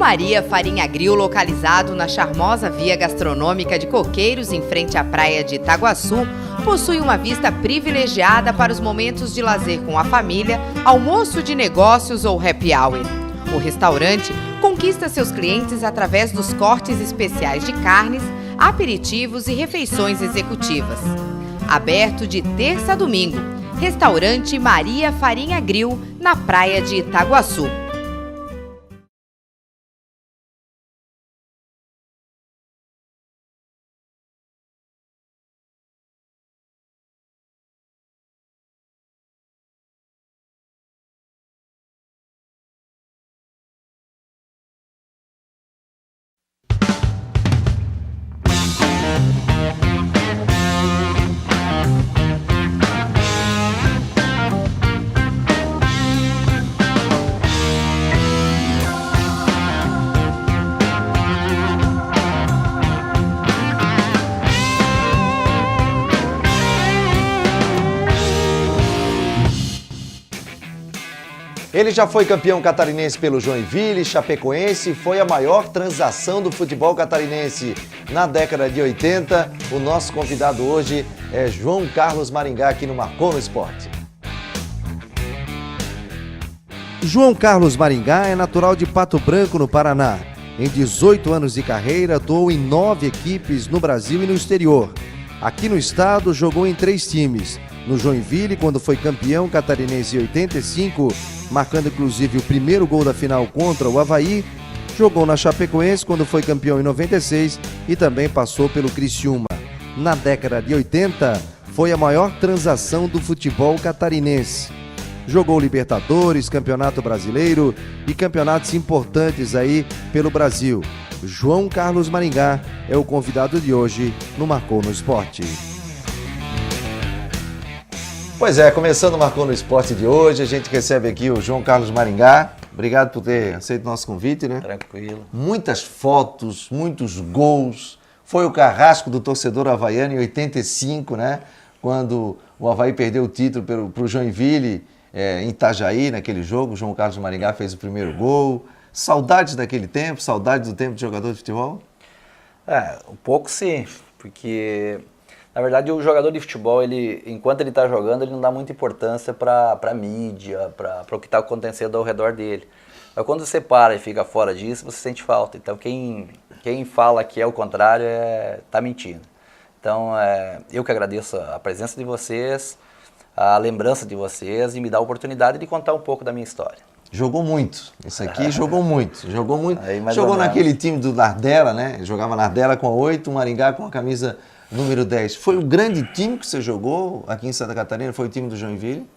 Maria Farinha Grill, localizado na charmosa via gastronômica de Coqueiros, em frente à praia de Itaguaçu, possui uma vista privilegiada para os momentos de lazer com a família, almoço de negócios ou happy hour. O restaurante conquista seus clientes através dos cortes especiais de carnes, aperitivos e refeições executivas. Aberto de terça a domingo, Restaurante Maria Farinha Grill, na praia de Itaguaçu. Ele já foi campeão catarinense pelo Joinville, Chapecoense e foi a maior transação do futebol catarinense na década de 80. O nosso convidado hoje é João Carlos Maringá, aqui no Marcou no Esporte. João Carlos Maringá é natural de Pato Branco, no Paraná. Em 18 anos de carreira, atuou em 9 equipes no Brasil e no exterior. Aqui no estado, jogou em 3 times. No Joinville, quando foi campeão catarinense em 85, marcando inclusive o primeiro gol da final contra o Avaí. Jogou na Chapecoense quando foi campeão em 96 e também passou pelo Criciúma. Na década de 80, foi a maior transação do futebol catarinense. Jogou Libertadores, Campeonato Brasileiro e campeonatos importantes aí pelo Brasil. João Carlos Maringá é o convidado de hoje no Marcou no Esporte. Pois é, começando o Marcou no Esporte de hoje, a gente recebe aqui o João Carlos Maringá. Obrigado por ter aceito o nosso convite, né? Tranquilo. Muitas fotos, muitos gols. Foi o carrasco do torcedor havaiano em 85, né? Quando o Avaí perdeu o título para o Joinville em Itajaí, naquele jogo. O João Carlos Maringá fez o primeiro gol. Saudades daquele tempo? Saudades do tempo de jogador de futebol? Um pouco sim, porque... Na verdade, o jogador de futebol, enquanto ele está jogando, ele não dá muita importância para a mídia, para o que está acontecendo ao redor dele. Mas quando você para e fica fora disso, você sente falta. Então, quem fala que é o contrário está mentindo. Então, eu que agradeço a presença de vocês, a lembrança de vocês e me dá a oportunidade de contar um pouco da minha história. Jogou muito. Esse aqui jogou muito. Jogou muito. Jogou naquele time do Nardella, né? Jogava Nardella com a 8, o Maringá com a camisa número 10. Foi o grande time que você jogou aqui em Santa Catarina? Foi o time do Joinville?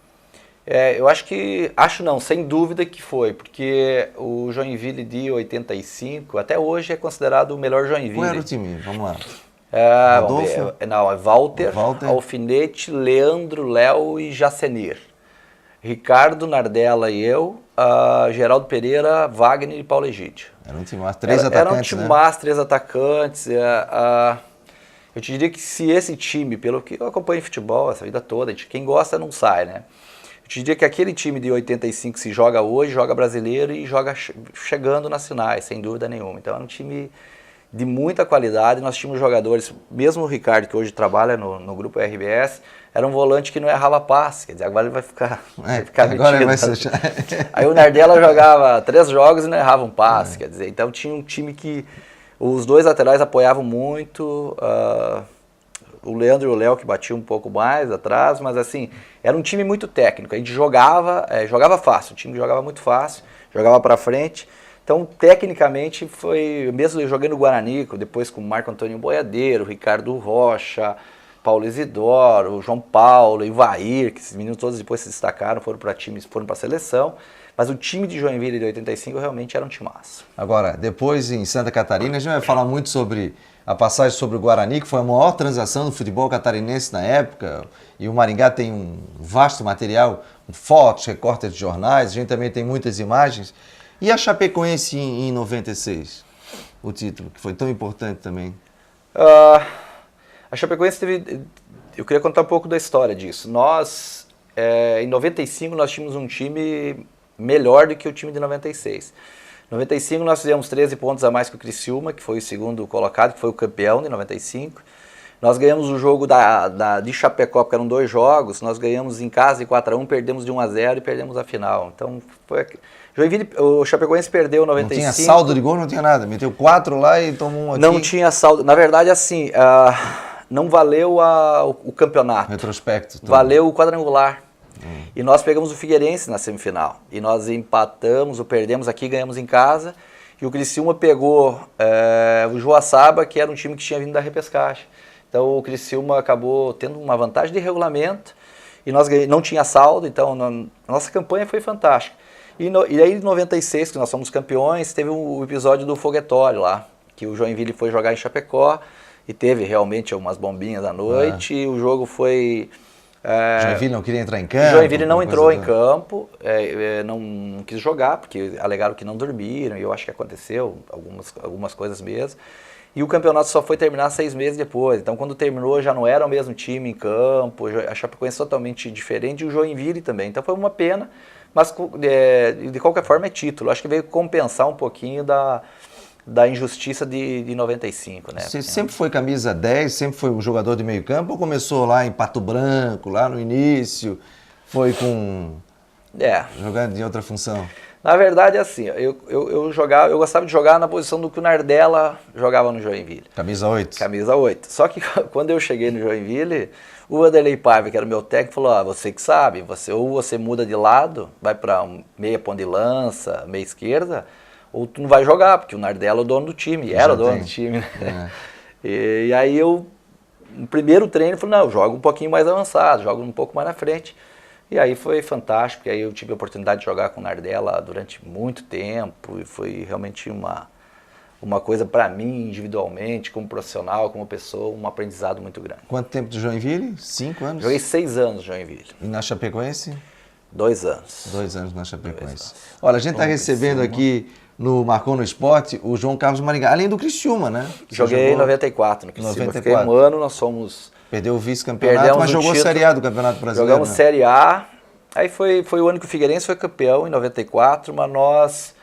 Eu acho não, sem dúvida que foi, porque o Joinville de 85 até hoje é considerado o melhor Joinville. Qual era o time? Vamos lá. Rodolfo? Não, é Walter, Alfinete, Leandro, Léo e Jacenir. Ricardo, Nardella e eu, Geraldo Pereira, Wagner e Paulo Egídio. Era um time mais 3 atacantes, Era um time mais 3 atacantes. Eu te diria que se esse time, pelo que eu acompanho em futebol essa vida toda, quem gosta não sai, né? Eu te diria que aquele time de 85 se joga hoje, joga brasileiro e joga chegando nas finais, sem dúvida nenhuma. Então é um time de muita qualidade, nós tínhamos jogadores, mesmo o Ricardo, que hoje trabalha no grupo RBS, era um volante que não errava passe, quer dizer, agora ele vai ficar agora metido. Ele vai Aí o Nardella jogava 3 jogos e não errava um passe, quer dizer, então tinha um time que os 2 laterais apoiavam muito, o Leandro e o Léo que batiam um pouco mais atrás, mas assim, era um time muito técnico, a gente jogava fácil, o time jogava muito fácil, jogava para frente, então tecnicamente foi, mesmo eu joguei no Guaranico, depois com o Marco Antônio Boiadeiro, Ricardo Rocha, Paulo Isidoro, João Paulo, Ivair, que esses meninos todos depois se destacaram, foram para times, foram para a seleção. Mas o time de Joinville de 85 realmente era um timaço. Agora, depois em Santa Catarina, a gente vai falar muito sobre a passagem sobre o Guarani, que foi a maior transação do futebol catarinense na época. E o Maringá tem um vasto material, fotos, recortes de jornais, a gente também tem muitas imagens. E a Chapecoense em 96? O título, que foi tão importante também. A Chapecoense teve... Eu queria contar um pouco da história disso. Nós, em 95, nós tínhamos um time melhor do que o time de 96. Em 95 nós fizemos 13 pontos a mais que o Criciúma, que foi o segundo colocado, que foi o campeão de 95. Nós ganhamos o jogo de Chapecó, porque eram 2 jogos, nós ganhamos em casa de 4-1, perdemos de 1-0 e perdemos a final. Então, Joinville, o Chapecoense perdeu em 95. Não tinha saldo de gol, não tinha nada. Meteu 4 lá e tomou 1 aqui. Não tinha saldo. Na verdade, assim, não valeu o campeonato. Retrospecto. Todo. Valeu o quadrangular. E nós pegamos o Figueirense na semifinal. E nós empatamos ou perdemos aqui, ganhamos em casa. E o Criciúma pegou o Joaçaba, que era um time que tinha vindo da repescagem. Então o Criciúma acabou tendo uma vantagem de regulamento. E nós não tinha saldo, então a nossa campanha foi fantástica. E aí em 96, que nós fomos campeões, teve o episódio do foguetório lá. Que o Joinville foi jogar em Chapecó. E teve realmente umas bombinhas à noite. E o jogo foi... Joinville não queria entrar em campo? Joinville não entrou em campo, não quis jogar, porque alegaram que não dormiram, e eu acho que aconteceu algumas coisas mesmo. E o campeonato só foi terminar 6 meses depois, então quando terminou já não era o mesmo time em campo, a Chapecoense totalmente diferente, e o Joinville também. Então foi uma pena, mas de qualquer forma é título. Acho que veio compensar um pouquinho da injustiça de 95, né? Você sempre foi camisa 10, sempre foi um jogador de meio campo, ou começou lá em Pato Branco, lá no início, foi jogando em outra função? Na verdade, assim, eu gostava de jogar na posição do que o Nardella jogava no Joinville. Camisa 8? Camisa 8. Só que quando eu cheguei no Joinville, o Vanderlei Paiva, que era o meu técnico, falou, você que sabe, ou você muda de lado, vai para meia ponta de lança, meia esquerda, ou tu não vai jogar, porque o Nardella é o dono do time, era o dono do time, né? E aí no primeiro treino, eu falei, não, eu jogo um pouquinho mais avançado, jogo um pouco mais na frente. E aí foi fantástico, porque aí eu tive a oportunidade de jogar com o Nardella durante muito tempo, e foi realmente uma coisa para mim, individualmente, como profissional, como pessoa, um aprendizado muito grande. Quanto tempo de Joinville? 5 anos? Joguei 6 anos no Joinville. E na Chapecoense? 2 anos. 2 anos na Chapecoense. Olha, a gente está recebendo aqui no Marcou no Esporte o João Carlos Maringá, além do Criciúma, né? Joguei em 94 no Criciúma. 94. Fiquei 1 ano, nós fomos... Perdeu o vice-campeonato, mas jogou Série A do Campeonato Brasileiro. Jogamos Série A, aí foi o ano que o Figueirense foi campeão, em 94, mas nós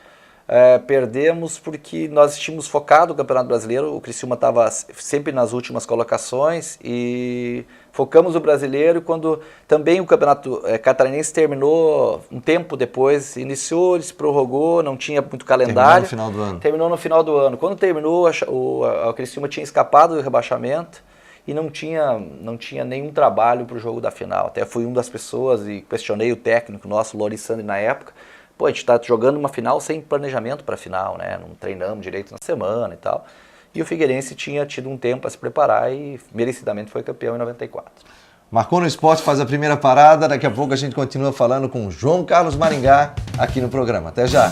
perdemos porque nós tínhamos focado no Campeonato Brasileiro, o Criciúma estava sempre nas últimas colocações e focamos o Brasileiro, e quando também o Campeonato Catarinense terminou um tempo depois, iniciou, ele se prorrogou, não tinha muito calendário. Terminou no final do ano. Terminou no final do ano. Quando terminou, o Criciúma tinha escapado do rebaixamento, e não tinha nenhum trabalho para o jogo da final. Até fui uma das pessoas e questionei o técnico nosso, Lori Sandri, na época. Pô, a gente está jogando uma final sem planejamento para a final, né? Não treinamos direito na semana e tal. E o Figueirense tinha tido um tempo para se preparar e merecidamente foi campeão em 94. Marcou no Esporte, faz a primeira parada. Daqui a pouco a gente continua falando com o João Carlos Maringá aqui no programa. Até já!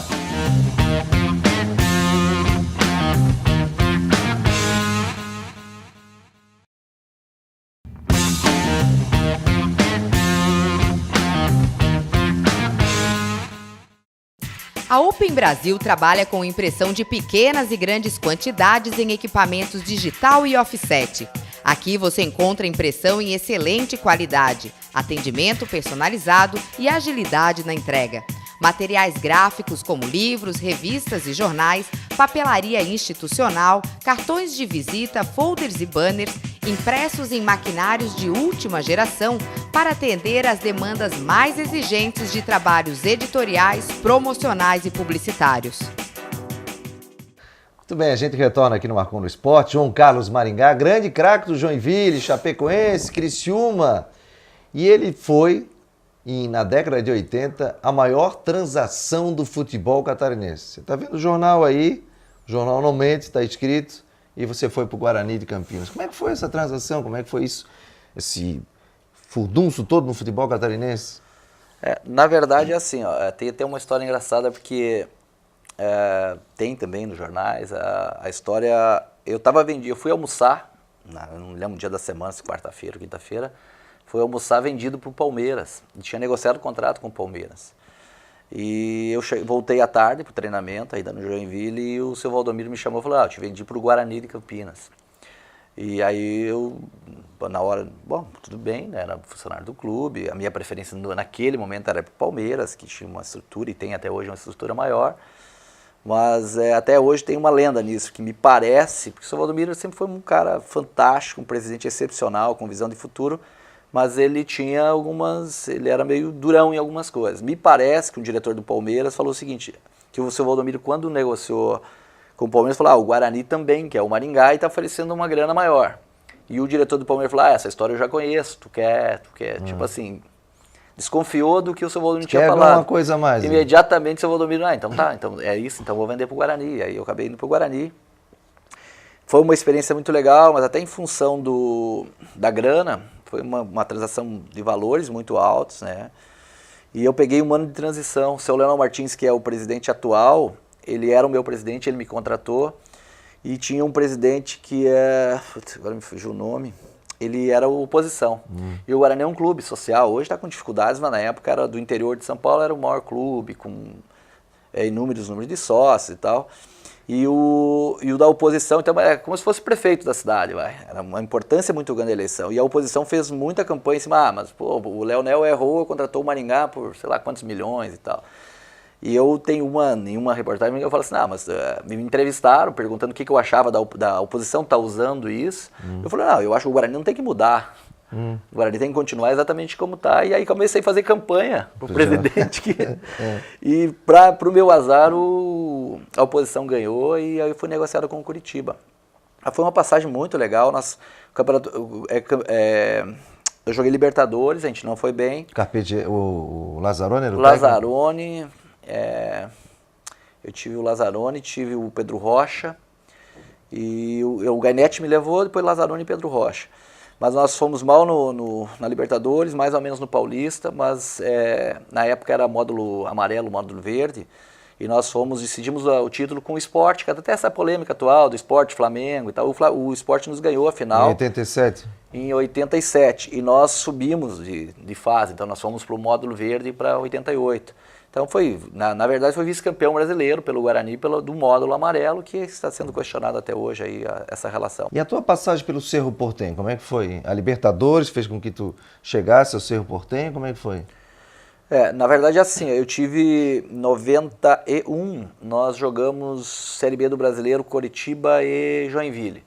A Open Brasil trabalha com impressão de pequenas e grandes quantidades em equipamentos digital e offset. Aqui você encontra impressão em excelente qualidade, atendimento personalizado e agilidade na entrega. Materiais gráficos como livros, revistas e jornais, papelaria institucional, cartões de visita, folders e banners, impressos em maquinários de última geração para atender às demandas mais exigentes de trabalhos editoriais, promocionais e publicitários. Muito bem, a gente retorna aqui no Marcou no Esporte. João Carlos Maringá, grande craque do Joinville, Chapecoense, Criciúma. E ele foi, na década de 80, a maior transação do futebol catarinense. Você está vendo o jornal aí, o jornal não mente, está escrito, e você foi para o Guarani de Campinas. Como é que foi essa transação? Como é que foi isso? Esse furdunço todo no futebol catarinense? Na verdade, é assim, tem uma história engraçada, porque tem também nos jornais a história. Eu fui almoçar, eu não lembro o dia da semana, se quarta-feira ou quinta-feira, fui almoçar vendido para o Palmeiras. E tinha negociado o contrato com o Palmeiras. E eu voltei à tarde para o treinamento, ainda no Joinville, e o seu Valdomiro me chamou e falou, eu te vendi para o Guarani de Campinas. E aí eu, na hora, bom, tudo bem, né, era funcionário do clube, a minha preferência naquele momento era para o Palmeiras, que tinha uma estrutura, e tem até hoje uma estrutura maior. Mas até hoje tem uma lenda nisso, que me parece, porque o seu Valdomiro sempre foi um cara fantástico, um presidente excepcional, com visão de futuro, mas ele tinha ele era meio durão em algumas coisas. Me parece que o diretor do Palmeiras falou o seguinte, que o seu Valdomiro, quando negociou com o Palmeiras, falou, o Guarani também, que é o Maringá, e está oferecendo uma grana maior. E o diretor do Palmeiras falou, essa história eu já conheço, tu quer, tipo assim... Desconfiou do que o seu Valdomiro tinha falado. Uma coisa a mais. Imediatamente o seu Valdomiro, então tá, então é isso, então vou vender pro Guarani. Aí eu acabei indo pro Guarani. Foi uma experiência muito legal, mas até em função da grana, foi uma transação de valores muito altos, né? E eu peguei um ano de transição. O seu Leonel Martins, que é o presidente atual, ele era o meu presidente, ele me contratou. E tinha um presidente que agora me fugiu o nome... Ele era oposição. E o Guarani é um clube social. Hoje está com dificuldades, mas na época era do interior de São Paulo, era o maior clube, com inúmeros números de sócios e tal. E o da oposição, então, é como se fosse prefeito da cidade. Era uma importância muito grande a eleição. E a oposição fez muita campanha em cima, mas pô, o Leonel errou, contratou o Maringá por sei lá quantos milhões e tal. E eu tenho em uma reportagem que eu falo assim, mas me entrevistaram perguntando o que eu achava da oposição estar usando isso. Eu falei, eu acho que o Guarani não tem que mudar. O Guarani tem que continuar exatamente como está. E aí comecei a fazer campanha para o presidente. E para o meu azar, a oposição ganhou e aí eu fui negociado com o Curitiba. Foi uma passagem muito legal. Eu joguei Libertadores, a gente não foi bem. O Lazzaroni era o Lazzaroni... eu tive o Lazzaroni, tive o Pedro Rocha, e o Gainete me levou, depois Lazzaroni e Pedro Rocha. Mas nós fomos mal na Libertadores, mais ou menos no Paulista, mas na época era módulo amarelo, módulo verde, e nós decidimos o título com o Sport, que até essa polêmica atual do Sport, Flamengo e tal, o Sport nos ganhou a final. Em 87? Em 87, e nós subimos de fase, então nós fomos para o módulo verde para 88. Então na verdade foi vice-campeão brasileiro pelo Guarani, do módulo amarelo, que está sendo questionado até hoje aí essa relação. E a tua passagem pelo Cerro Porteño, como é que foi? A Libertadores fez com que tu chegasse ao Cerro Porteño, como é que foi? Na verdade assim, eu tive 91, nós jogamos Série B do Brasileiro, Coritiba e Joinville.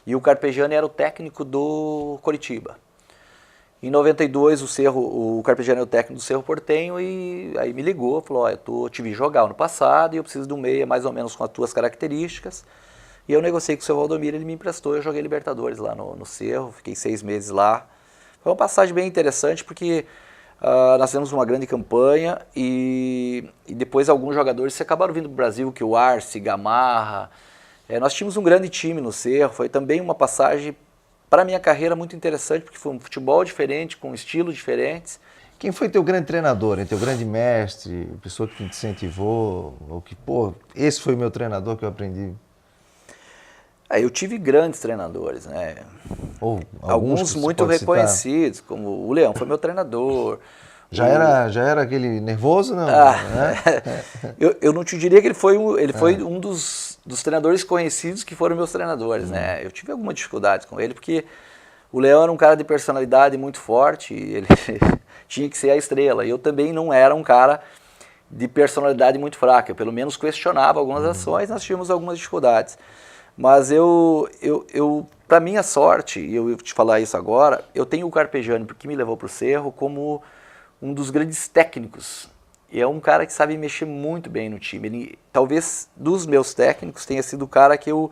E o Carpegiani era o técnico do Coritiba. Em 92, o Carpegiani é o técnico do Cerro Porteño e aí me ligou, falou, eu te vi jogar ano passado e eu preciso de um meia mais ou menos com as tuas características. E eu negociei com o seu Valdomiro, ele me emprestou, eu joguei Libertadores lá no Cerro, fiquei 6 meses lá. Foi uma passagem bem interessante porque nós fizemos uma grande campanha e depois alguns jogadores se acabaram vindo para o Brasil, que o Arce, Gamarra. Nós tínhamos um grande time no Cerro, foi também uma passagem para a minha carreira muito interessante, porque foi um futebol diferente, com estilos diferentes. Quem foi teu grande treinador, teu grande mestre, pessoa que te incentivou, ou que, esse foi o meu treinador que eu aprendi? Eu tive grandes treinadores, né? Ou alguns muito reconhecidos, como o Leão foi meu treinador. Já era aquele nervoso, não? Eu não te diria que ele foi um dos treinadores conhecidos que foram meus treinadores, né? Eu tive alguma dificuldade com ele, porque o Leão era um cara de personalidade muito forte, e ele tinha que ser a estrela. E eu também não era um cara de personalidade muito fraca, eu pelo menos questionava algumas ações, nós tivemos algumas dificuldades. Mas para minha sorte, e eu vou te falar isso agora, eu tenho o Carpegiani, que me levou para o Cerro, como um dos grandes técnicos. E é um cara que sabe mexer muito bem no time. Ele, talvez dos meus técnicos tenha sido o cara que eu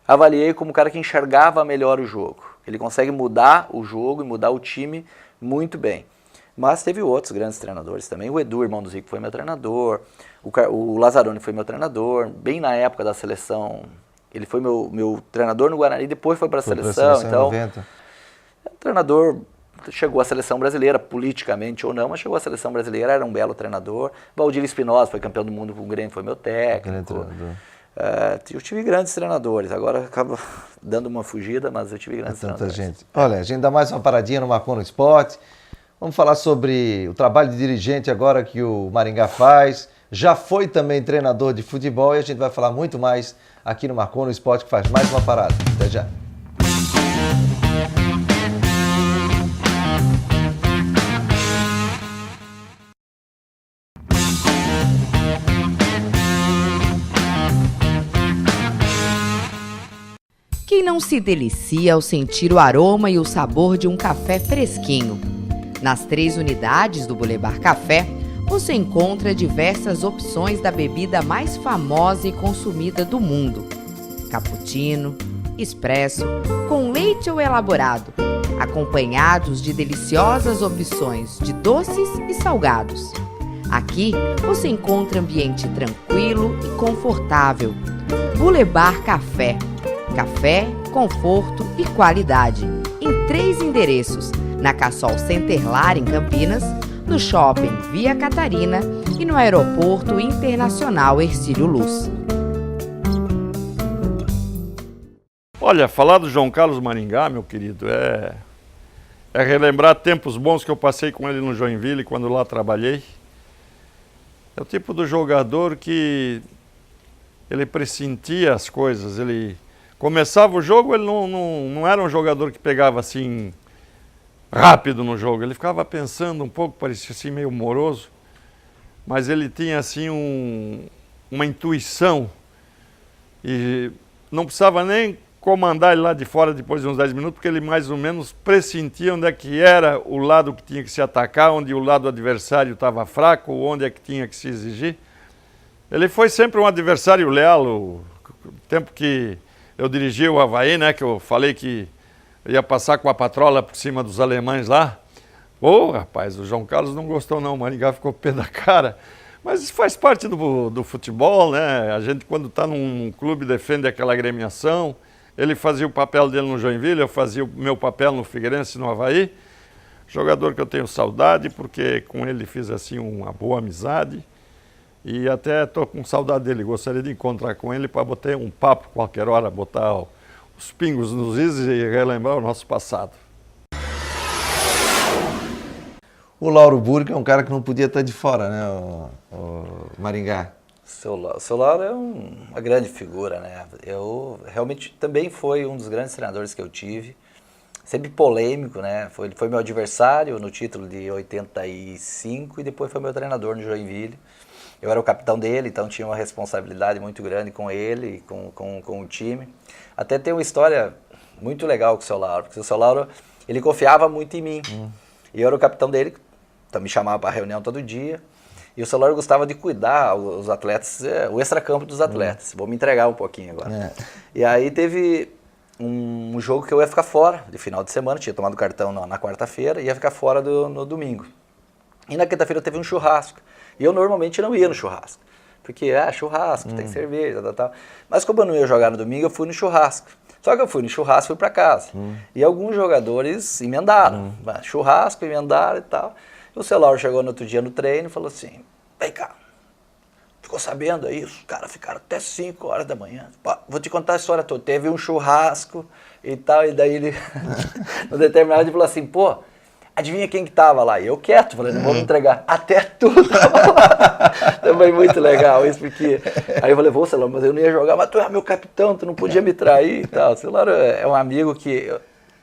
avaliei como o cara que enxergava melhor o jogo. Ele consegue mudar o jogo e mudar o time muito bem. Mas teve outros grandes treinadores também. O Edu, irmão do Zico, foi meu treinador. O Lazzaroni foi meu treinador. Bem na época da seleção, ele foi meu treinador no Guarani, depois foi para a seleção. Então, 90. O treinador chegou à seleção brasileira, politicamente ou não, mas chegou à seleção brasileira, era um belo treinador. Valdir Espinosa foi campeão do mundo com o Grêmio, foi meu técnico. Eu tive grandes treinadores, agora acaba dando uma fugida, mas eu tive grandes treinadores. Gente. Olha, a gente dá mais uma paradinha no Marcou no Esporte. Vamos falar sobre o trabalho de dirigente agora que o Maringá faz. Já foi também treinador de futebol e a gente vai falar muito mais aqui no Marcou no Esporte, que faz mais uma parada. Até já. Quem não se delicia ao sentir o aroma e o sabor de um café fresquinho? Nas 3 unidades do Boulevard Café, você encontra diversas opções da bebida mais famosa e consumida do mundo. Cappuccino, expresso, com leite ou elaborado, acompanhados de deliciosas opções de doces e salgados. Aqui você encontra ambiente tranquilo e confortável. Boulevard Café. Café, conforto e qualidade. Em 3 endereços: na Cassol Centerlar, em Campinas, no Shopping Via Catarina e no Aeroporto Internacional Hercílio Luz. Olha, falar do João Carlos Maringá, meu querido, é relembrar tempos bons que eu passei com ele no Joinville, quando lá trabalhei. É o tipo do jogador que ele pressentia as coisas, ele começava o jogo, ele não era um jogador que pegava assim rápido no jogo, ele ficava pensando um pouco, parecia assim meio moroso, mas ele tinha assim uma intuição e não precisava nem comandar ele lá de fora depois de uns 10 minutos, porque ele mais ou menos pressentia onde é que era o lado que tinha que se atacar, onde o lado adversário estava fraco, onde é que tinha que se exigir. Ele foi sempre um adversário leal, o tempo que eu dirigi o Avaí, né, que eu falei que ia passar com a patrola por cima dos alemães lá. Ô, rapaz, o João Carlos não gostou não, o Maringá ficou pé da cara. Mas isso faz parte do futebol, né? A gente, quando está num clube, defende aquela agremiação. Ele fazia o papel dele no Joinville, eu fazia o meu papel no Figueirense, no Avaí. Jogador que eu tenho saudade, porque com ele fiz assim uma boa amizade. E até estou com saudade dele, gostaria de encontrar com ele para botar um papo qualquer hora, botar os pingos nos is e relembrar o nosso passado. O Lauro Burg é um cara que não podia estar de fora, né, o Maringá? O seu Lauro é uma grande figura, né? Eu realmente também foi um dos grandes treinadores que eu tive. Sempre polêmico, né? Ele foi meu adversário no título de 85 e depois foi meu treinador no Joinville. Eu era o capitão dele, então tinha uma responsabilidade muito grande com ele, com o time. Até tem uma história muito legal com o seu Lauro, porque o seu Lauro, ele confiava muito em mim. E eu era o capitão dele, então me chamava para reunião todo dia. E o seu Lauro gostava de cuidar os atletas, o extracampo dos atletas. Vou me entregar um pouquinho agora. E aí teve um jogo que eu ia ficar fora de final de semana, tinha tomado cartão na quarta-feira, ia ficar fora no domingo. E na quinta-feira teve um churrasco. E eu normalmente não ia no churrasco, porque churrasco, tem cerveja, tal. Mas como eu não ia jogar no domingo, eu fui no churrasco. Só que eu fui no churrasco e fui para casa. E alguns jogadores emendaram, churrasco, emendaram e tal. E o seu Lauro chegou no outro dia no treino e falou assim, vem cá, ficou sabendo aí? Os caras ficaram até 5 horas da manhã. Pô, vou te contar a história toda. Teve um churrasco e tal, e daí ele, no determinado, ele falou assim, pô, adivinha quem que tava lá? E eu quieto, falei, não vou me entregar. Até tu tava lá. Também muito legal isso, porque... Aí eu falei, vou, Celaro, mas eu não ia jogar, mas tu é meu capitão, tu não podia me trair e tal. O Celaro é um amigo que...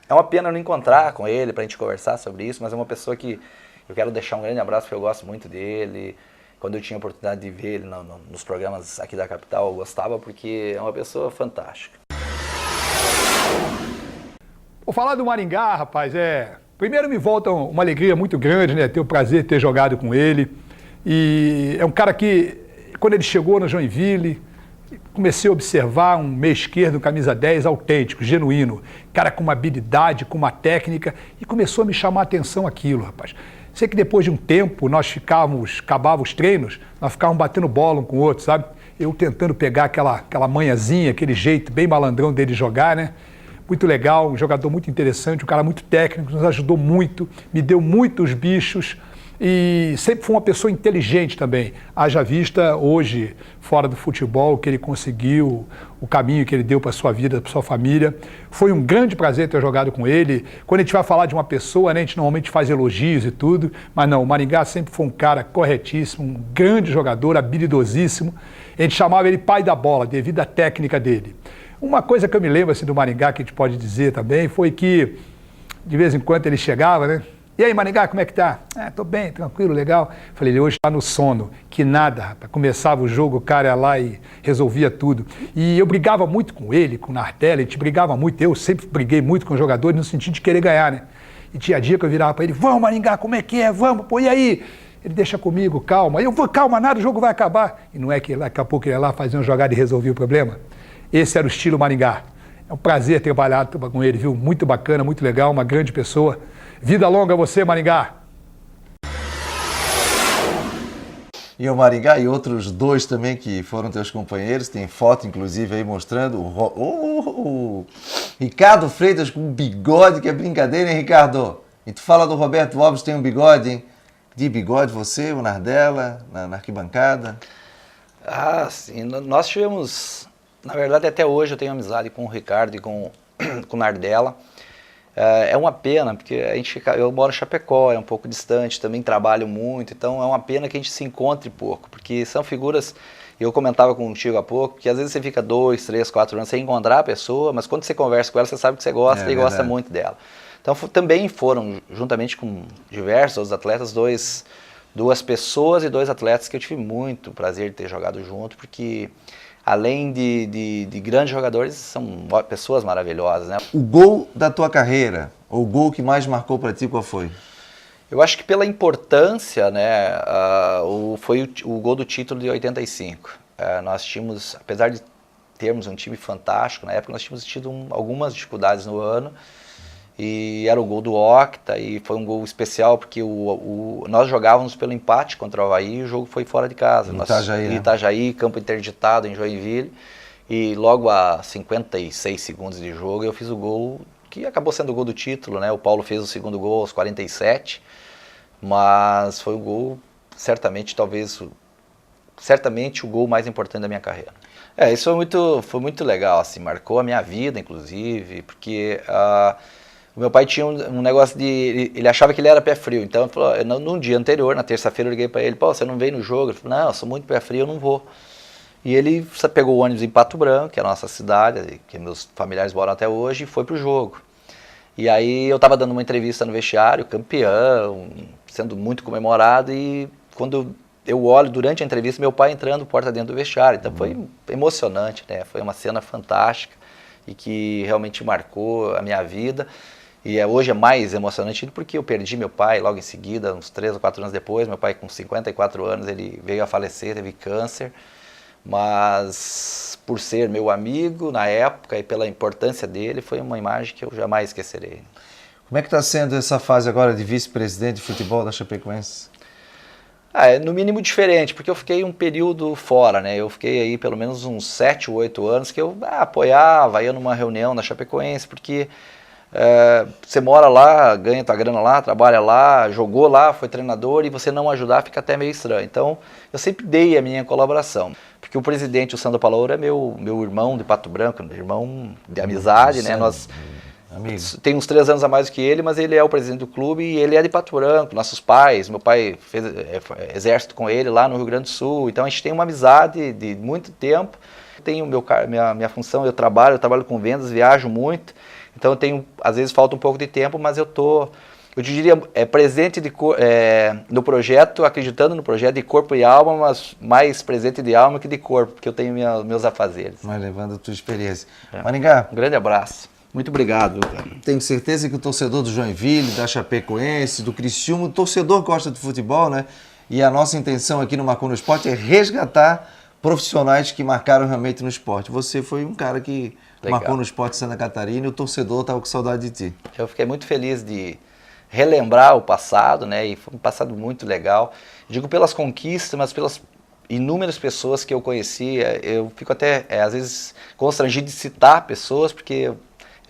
É uma pena não encontrar com ele pra gente conversar sobre isso, mas é uma pessoa que eu quero deixar um grande abraço, porque eu gosto muito dele. Quando eu tinha a oportunidade de ver ele nos programas aqui da capital, eu gostava, porque é uma pessoa fantástica. Vou falar do Maringá, rapaz, primeiro me volta uma alegria muito grande, né? Ter o prazer de ter jogado com ele. E é um cara que, quando ele chegou no Joinville, comecei a observar um meia esquerdo, camisa 10, autêntico, genuíno. Cara com uma habilidade, com uma técnica. E começou a me chamar a atenção aquilo, rapaz. Sei que depois de um tempo, acabava os treinos, nós ficávamos batendo bola um com o outro, sabe? Eu tentando pegar aquela manhãzinha, aquele jeito bem malandrão dele jogar, né? Muito legal, um jogador muito interessante, um cara muito técnico, nos ajudou muito, me deu muitos bichos e sempre foi uma pessoa inteligente também. Haja vista hoje, fora do futebol, o que ele conseguiu, o caminho que ele deu para a sua vida, para a sua família. Foi um grande prazer ter jogado com ele. Quando a gente vai falar de uma pessoa, né, a gente normalmente faz elogios e tudo, mas não, o Maringá sempre foi um cara corretíssimo, um grande jogador, habilidosíssimo. A gente chamava ele pai da bola, devido à técnica dele. Uma coisa que eu me lembro assim, do Maringá, que a gente pode dizer também, foi que de vez em quando ele chegava, né? E aí, Maringá, como é que tá? Tô bem, tranquilo, legal. Falei, ele hoje tá no sono. Que nada, rapaz. Começava o jogo, o cara ia lá e resolvia tudo. E eu brigava muito com ele, com o Nardelli, a gente brigava muito. Eu sempre briguei muito com os jogadores no sentido de querer ganhar, né? E tinha dia que eu virava pra ele, vamos, Maringá, como é que é? Vamos, pô, e aí? Ele deixa comigo, calma. Eu vou, calma, nada, o jogo vai acabar. E não é que daqui a pouco ele ia lá fazer uma jogada e resolvia o problema? Esse era o estilo Maringá. É um prazer trabalhar com ele, viu? Muito bacana, muito legal, uma grande pessoa. Vida longa a você, Maringá. E o Maringá e outros dois também que foram teus companheiros, tem foto inclusive aí mostrando o Ricardo Freitas com um bigode, que é brincadeira, hein, Ricardo? E tu fala do Roberto Alves, tem um bigode, hein? De bigode você, o Nardella, na arquibancada? Ah, sim, nós tivemos, na verdade até hoje eu tenho amizade com o Ricardo e com o Nardella. É uma pena, porque eu moro em Chapecó, é um pouco distante, também trabalho muito, então é uma pena que a gente se encontre pouco, porque são figuras, eu comentava contigo há pouco, que às vezes você fica 2, 3, 4 anos sem encontrar a pessoa, mas quando você conversa com ela, você sabe que você gosta e gosta muito dela. Então também foram, juntamente com diversos outros atletas, duas pessoas e 2 atletas que eu tive muito prazer de ter jogado junto, porque além de grandes jogadores, são pessoas maravilhosas, né? O gol da tua carreira, ou o gol que mais marcou para ti, qual foi? Eu acho que pela importância, né, foi o gol do título de 85. Nós tínhamos, apesar de termos um time fantástico, na época nós tínhamos tido algumas dificuldades no ano, e era o gol do Octa, e foi um gol especial porque nós jogávamos pelo empate contra o Avaí e o jogo foi fora de casa. Em Itajaí, campo interditado em Joinville, e logo a 56 segundos de jogo eu fiz o gol, que acabou sendo o gol do título, né? O Paulo fez o segundo gol aos 47, mas foi o gol, certamente o gol mais importante da minha carreira. Isso foi muito legal, assim, marcou a minha vida, inclusive, porque o meu pai tinha um negócio ele achava que ele era pé frio, então ele falou, num dia anterior, na terça-feira eu liguei para ele, pô, você não veio no jogo? Ele falou, não, eu sou muito pé frio, eu não vou. E ele pegou o ônibus em Pato Branco, que é a nossa cidade, que meus familiares moram até hoje, e foi pro jogo. E aí eu estava dando uma entrevista no vestiário, campeão, sendo muito comemorado, e quando eu olho durante a entrevista, meu pai entrando porta dentro do vestiário, então foi emocionante, né? Foi uma cena fantástica e que realmente marcou a minha vida. E hoje é mais emocionante porque eu perdi meu pai logo em seguida, uns 3 ou 4 anos depois. Meu pai com 54 anos, ele veio a falecer, teve câncer. Mas por ser meu amigo na época e pela importância dele, foi uma imagem que eu jamais esquecerei. Como é que está sendo essa fase agora de vice-presidente de futebol da Chapecoense? É no mínimo diferente, porque eu fiquei um período fora, né? Eu fiquei aí pelo menos uns 7 ou 8 anos que eu apoiava, ia numa reunião na Chapecoense, porque você mora lá, ganha tua grana lá, trabalha lá, jogou lá, foi treinador, e você não ajudar fica até meio estranho. Então, eu sempre dei a minha colaboração, porque o presidente, o Sandro Palouro, é meu irmão de Pato Branco, irmão de amizade, né? Nós tem uns 3 anos a mais do que ele, mas ele é o presidente do clube e ele é de Pato Branco, nossos pais, meu pai fez exército com ele lá no Rio Grande do Sul, então a gente tem uma amizade de muito tempo. Tenho minha função, eu trabalho com vendas, viajo muito, então eu tenho, às vezes falta um pouco de tempo, mas eu diria, presente no projeto, acreditando no projeto de corpo e alma, mas mais presente de alma que de corpo, porque eu tenho meus afazeres. Mas levando a tua experiência. Maringá, um grande abraço. Muito obrigado, cara. Tenho certeza que o torcedor do Joinville, da Chapecoense, do Criciúma, o torcedor gosta de futebol, né? E a nossa intenção aqui no Marcou no Esporte é resgatar profissionais que marcaram realmente no esporte. Você foi um cara que marcou no esporte de Santa Catarina e o torcedor estava com saudade de ti. Eu fiquei muito feliz de relembrar o passado, né? E foi um passado muito legal. Digo pelas conquistas, mas pelas inúmeras pessoas que eu conheci. Eu fico até, às vezes, constrangido de citar pessoas, porque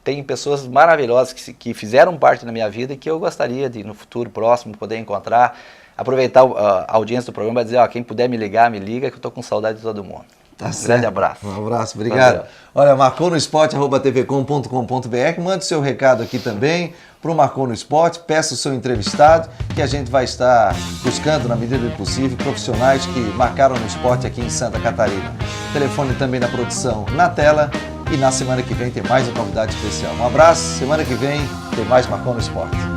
tem pessoas maravilhosas que fizeram parte da minha vida e que eu gostaria de, no futuro próximo, poder encontrar. Aproveitar a audiência do programa e dizer, quem puder me ligar, me liga, que eu estou com saudade de todo mundo. Tá certo. Grande abraço. Um abraço, obrigado. Valeu. Olha, marconosport@tvcom.com.br, mande seu recado aqui também para o Marcou no Esporte, peça o seu entrevistado, que a gente vai estar buscando, na medida do possível, profissionais que marcaram no esporte aqui em Santa Catarina. Telefone também na produção na tela, e na semana que vem tem mais uma convidado especial. Um abraço, semana que vem tem mais Marcou no Esporte.